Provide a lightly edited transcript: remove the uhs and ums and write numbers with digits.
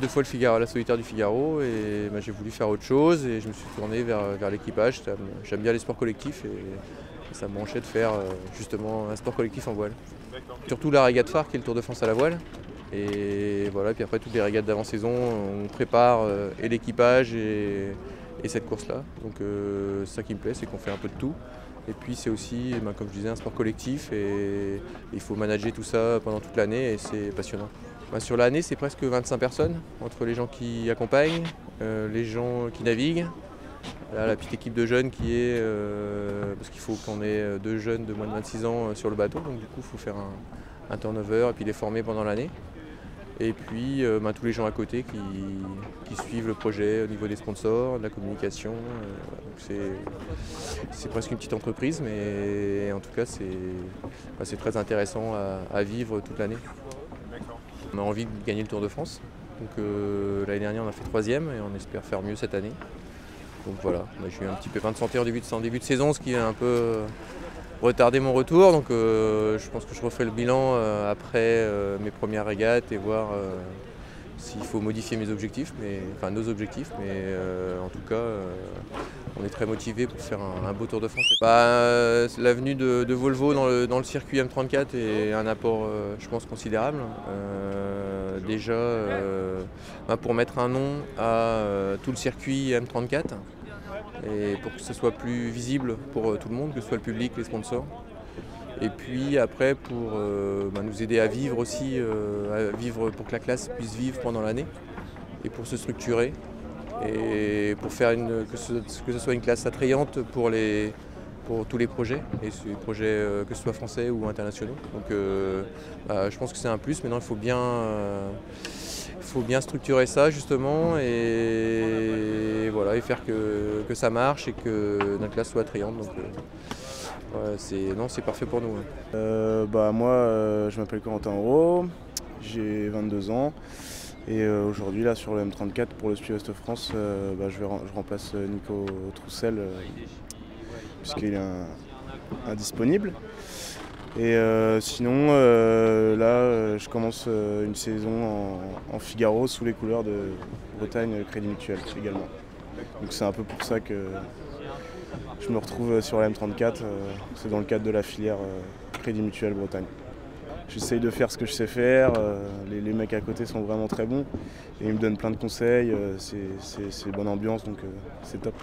fois le Figaro, la solitaire du Figaro et j'ai voulu faire autre chose et je me suis tourné vers l'équipage. J'aime bien les sports collectifs et ça me branchait de faire justement un sport collectif en voile. Surtout la régate phare qui est le Tour de France à la voile. Et voilà, puis après toutes les régates d'avant-saison, on prépare et l'équipage et cette course-là. Donc c'est ça qui me plaît, c'est qu'on fait un peu de tout. Et puis c'est aussi, comme je disais, un sport collectif et il faut manager tout ça pendant toute l'année et c'est passionnant. Sur l'année, c'est presque 25 personnes, entre les gens qui accompagnent, les gens qui naviguent, là, la petite équipe de jeunes qui est, parce qu'il faut qu'on ait 2 jeunes de moins de 26 ans sur le bateau, donc du coup il faut faire un turnover et puis les former pendant l'année. Et puis tous les gens à côté qui suivent le projet au niveau des sponsors, de la communication. C'est presque une petite entreprise, mais en tout cas c'est très intéressant à vivre toute l'année. On a envie de gagner le Tour de France. Donc l'année dernière on a fait 3e et on espère faire mieux cette année. Donc voilà, j'ai eu un petit pépin de santé en début de saison, ce qui a un peu retardé mon retour. Donc je pense que je referai le bilan après mes premières régates et voir s'il faut modifier mes objectifs, nos objectifs. Mais en tout cas, on est très motivés pour faire un beau Tour de France. La venue de Volvo dans le circuit M34 est un apport, je pense, considérable. Déjà, pour mettre un nom à tout le circuit M34 et pour que ce soit plus visible pour tout le monde, que ce soit le public, les sponsors. Et puis après pour nous aider à vivre aussi, pour que la classe puisse vivre pendant l'année et pour se structurer et pour faire que ce soit une classe attrayante pour tous les projets, et ces projets que ce soit français ou internationaux. Donc je pense que c'est un plus. Maintenant il faut bien structurer ça justement et voilà, et faire que ça marche et que notre classe soit attrayante. Donc, c'est parfait pour nous. Moi, je m'appelle Corentin Auro, j'ai 22 ans et aujourd'hui là sur le M34 pour le Speed West France, je remplace Nico Troussel puisqu'il est indisponible. Et sinon, je commence une saison en Figaro sous les couleurs de Bretagne Crédit Mutuel également. Donc c'est un peu pour ça que je me retrouve sur la M34, c'est dans le cadre de la filière Crédit Mutuel Bretagne. J'essaye de faire ce que je sais faire, les mecs à côté sont vraiment très bons et ils me donnent plein de conseils, c'est bonne ambiance donc c'est top.